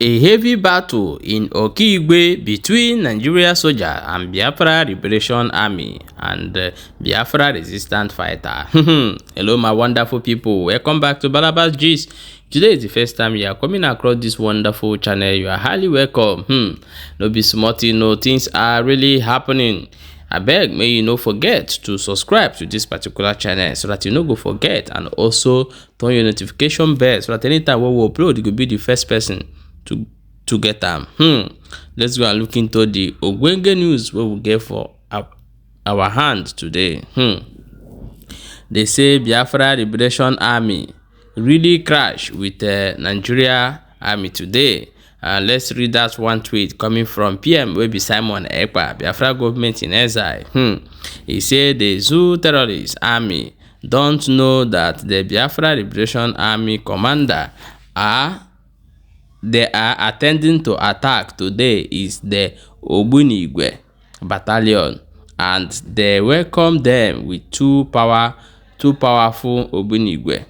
A heavy battle in Okigwe between Nigeria soldier and Biafra Liberation Army and Biafra resistant fighter. Hello my wonderful people, welcome back to Balabas Gist. Today is the first time you are coming across this wonderful channel. You are highly welcome. No be smarty, no, things are really happening. I beg may you no forget to subscribe to this particular channel so that you no go forget, and also turn your notification bell so that anytime we will upload you will be the first person to get them. Let's go and look into the Ogwenge news we will get for our hand today. They say Biafra Liberation Army really crash with Nigeria Army today. Let's read that one tweet coming from PM wey be Simon Ekpa, Biafra government in exile. He said the Zoo terrorist army don't know that the Biafra Liberation Army commander they are attending to attack today is the Okigwe battalion, and they welcome them with two powerful Okigwe.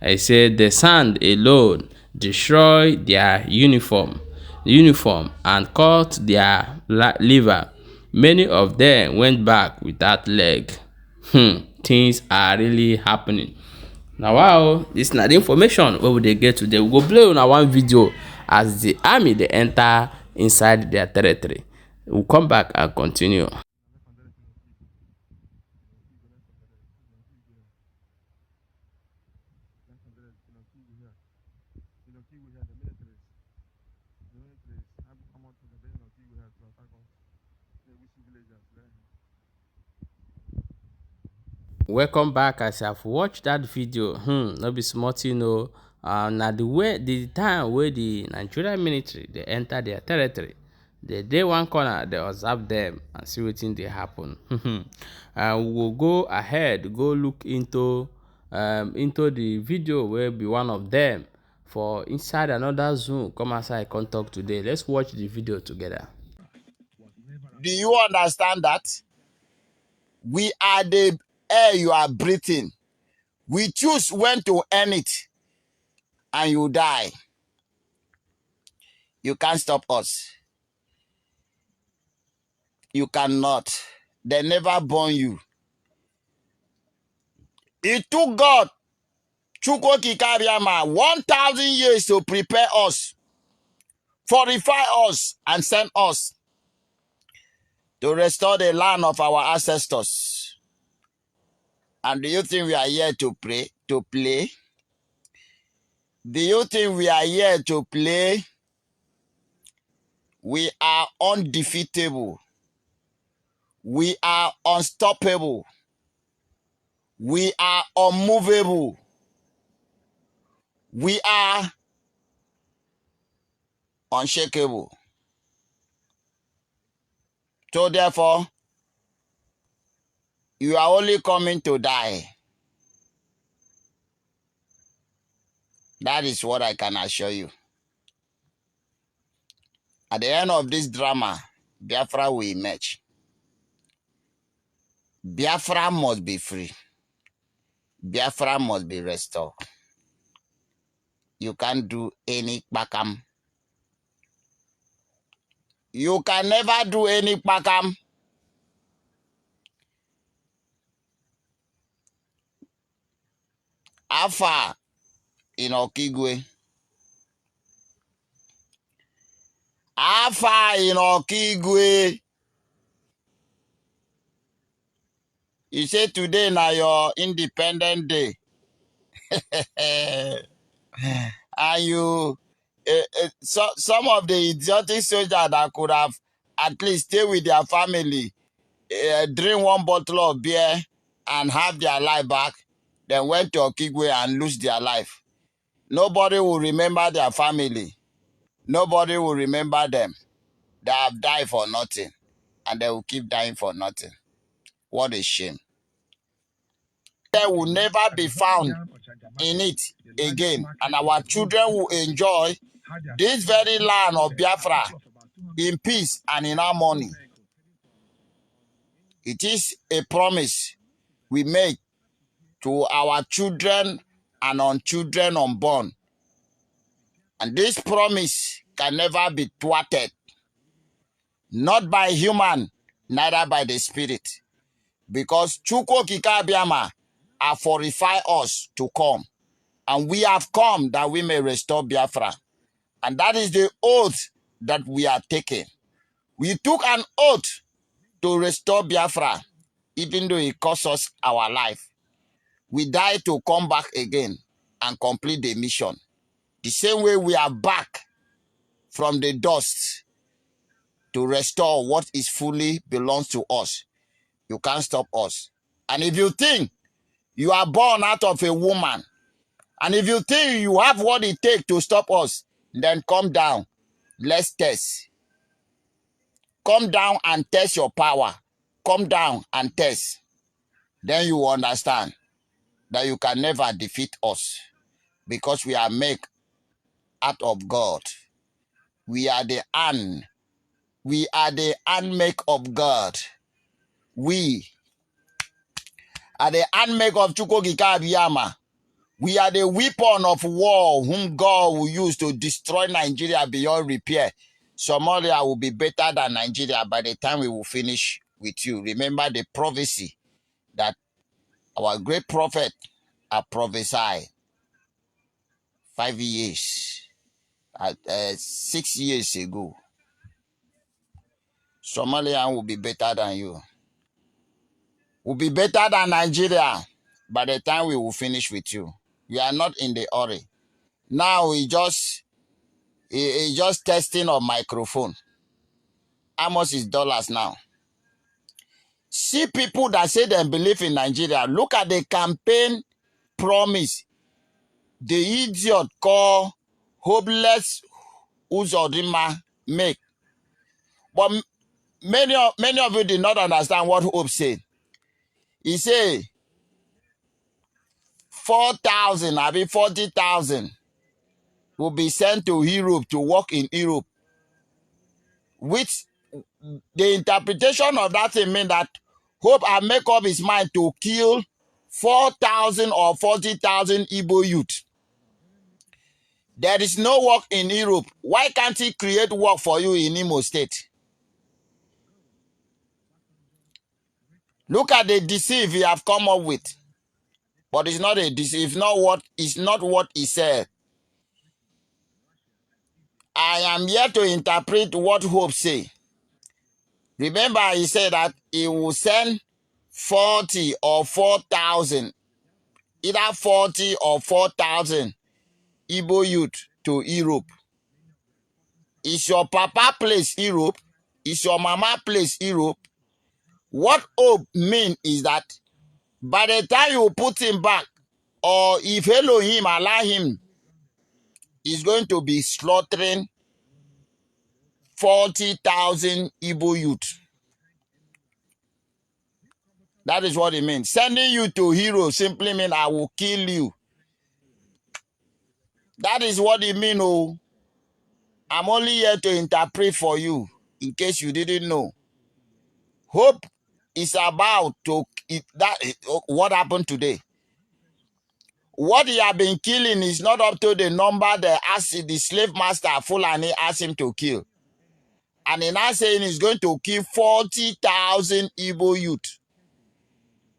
I said the sand alone destroy their uniform and cut their liver. Many of them went back without leg. Things are really happening. Now wow, this na the information wey we dey get today. We go play una one video as the army dey enter inside their territory. We'll come back and continue. Welcome back. As I've watched that video, no be small thing o. Na the time where the Nigerian military they enter their territory, they dey one corner, they observe them and see wetin dey happen. And we will go ahead, go look into the video where be one of them for inside another Zoom. Come outside, come talk today. Let's watch the video together. Do you understand that? We are the air you are breathing. We choose when to end it, and you die. You can't stop us. You cannot. They never born you. It took God, Chukwu Kikariama, 1,000 years to prepare us, fortify us, and send us to restore the land of our ancestors. And do you think we are here to play? Do you think we are here to play? We are undefeatable. We are unstoppable. We are unmovable. We are unshakable. So therefore, you are only coming to die. That is what I can assure you. At the end of this drama, Biafra will emerge. Biafra must be free. Biafra must be restored. You can't do any bakam. You can never do any bakam. Alpha in Okigwe. Alpha in Okigwe. You say today now your independent day. And you, some of the idiotic soldiers that could have at least stay with their family, drink one bottle of beer and have their life back, then went to Okigwe and lose their life. Nobody will remember their family. Nobody will remember them. They have died for nothing, and they will keep dying for nothing. What a shame. They will never be found in it again, and our children will enjoy this very land of Biafra in peace and in harmony. It is a promise we make to our children and children unborn And this promise can never be thwarted, not by human, neither by the spirit. Because Chukwu Kikabiama have fortified us to come. And we have come that we may restore Biafra. And that is the oath that we are taking. We took an oath to restore Biafra, even though it cost us our life. We died to come back again and complete the mission. The same way we are back from the dust to restore what is fully belongs to us. You can't stop us. And if you think you are born out of a woman, and if you think you have what it takes to stop us, then come down. Let's test. Come down and test your power. Come down and test. Then you will understand that you can never defeat us, because we are made out of God. We are the handmaid of God. We are the handmaid of Chukwu Abiyama. We are the weapon of war whom God will use to destroy Nigeria beyond repair. Somalia will be better than Nigeria by the time we will finish with you. Remember the prophecy that our great prophet had prophesied 6 years ago. Somalia will be better than you. Will be better than Nigeria by the time we will finish with you. We are not in the hurry. Now he just testing a microphone. How much is dollars now? See people that say they believe in Nigeria. Look at the campaign promise the idiot called Hopeless Uzodinma make. But many of you did not understand what Hope said. He said 4,000, I mean 40,000 will be sent to Europe to work in Europe. Which the interpretation of that thing means that Hope and make up his mind to kill 4,000 or 40,000 Igbo youth. There is no work in Europe. Why can't he create work for you in Imo State? Look at the deceive he have come up with. But it's not a deceive, it's not what he said. I am here to interpret what Hope say. Remember, he said that he will send 40 or 4,000, either 40 or 4,000 Igbo youth to Europe. Is your papa place Europe? Is your mama place Europe? What Hope mean is that by the time you put him back, or if Elohim allow him, he's going to be slaughtering 40,000 Igbo youth. That is what it means. Sending you to hero simply means I will kill you. That is what it means. Oh, I'm only here to interpret for you, in case you didn't know. Hope is about to what happened today. What he have been killing is not up to the number the slave master Fulani asked him to kill. And he now saying he's going to kill 40,000 Igbo youth.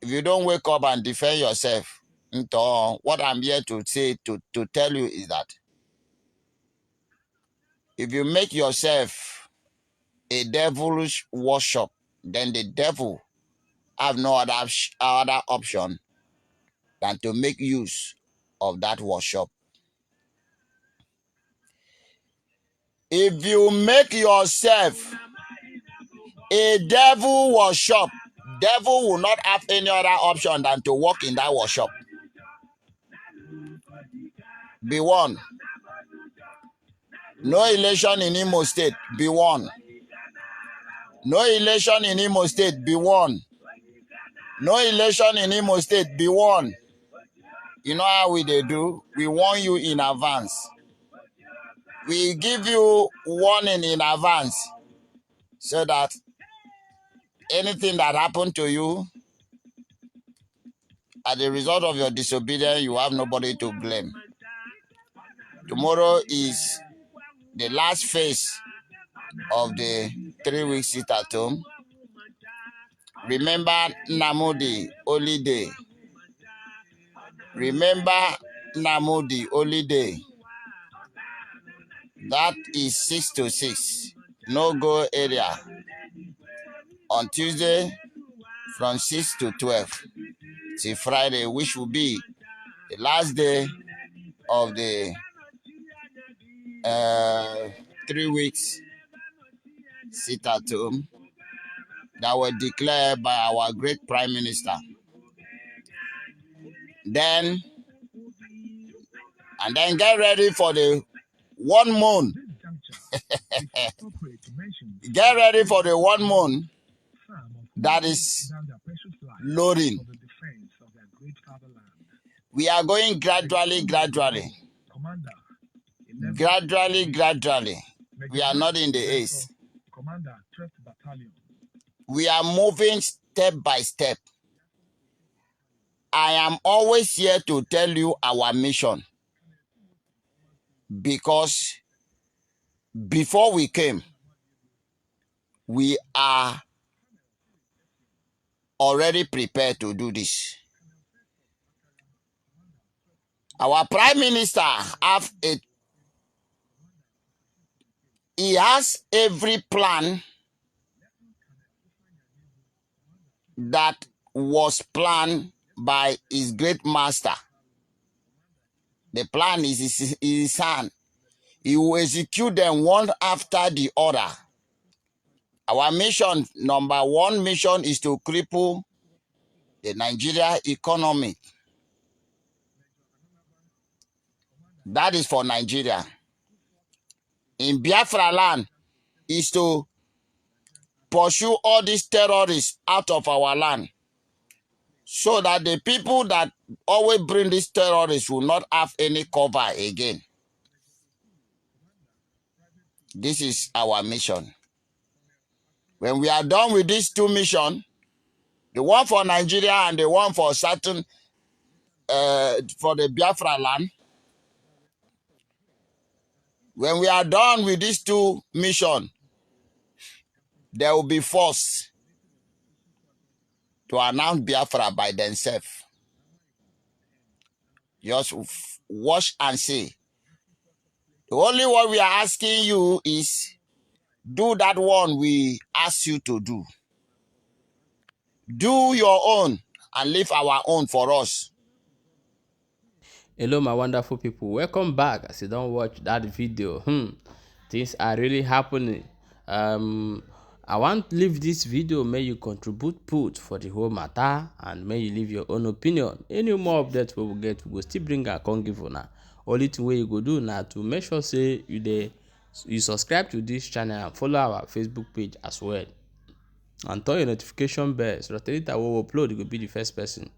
If you don't wake up and defend yourself, what I'm here to say, to tell you is that if you make yourself a devilish worship, then the devil have no other option than to make use of that worship. If you make yourself a devil worship, devil will not have any other option than to walk in that worship. Be one. No election in Imo State, be one. No election in Imo State, be one. No election in Imo State, be one. You know how we do? We warn you in advance. We give you warning in advance so that anything that happened to you as a result of your disobedience, you have nobody to blame. Tomorrow is the last phase of the 3 week sit at home. Remember Namudi holiday. Remember Namudi holiday. That is 6 to 6. No go area. On Tuesday from 6 to 12 till Friday, which will be the last day of the 3 weeks sit at home that were declared by our great Prime Minister. Then get ready for the 1 month. Get ready for the 1 month that is loading. We are going gradually. We are not in the ace. We are moving step by step. I am always here to tell you our mission, because before we came, we are already prepared to do this. Our Prime Minister he has every plan that was planned by his great master. The plan is in his hand. He will execute them one after the other. Our mission, number one mission, is to cripple the Nigeria economy. That is for Nigeria. In Biafra land is to pursue all these terrorists out of our land, so that the people that always bring these terrorists will not have any cover again. This is our mission. When we are done with these two missions, the one for Nigeria and the one for certain for the Biafra land, when we are done with these two missions, they will be forced to announce Biafra by themselves. Just watch and see. The only one we are asking you is, do that one we ask you to do. Do your own and leave our own for us. Hello my wonderful people, welcome back. As you don't watch that video, things are really happening. I want to leave this video, may you contribute put for the whole matter, and may you leave your own opinion. Any more updates we will get, we will still bring a con give una. Only thing wey you go do now to make sure say you subscribe to this channel and follow our Facebook page as well, and turn your notification bell so that later we will upload, you will be the first person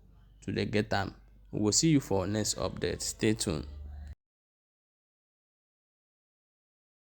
to get them. We will see you for next update. Stay tuned.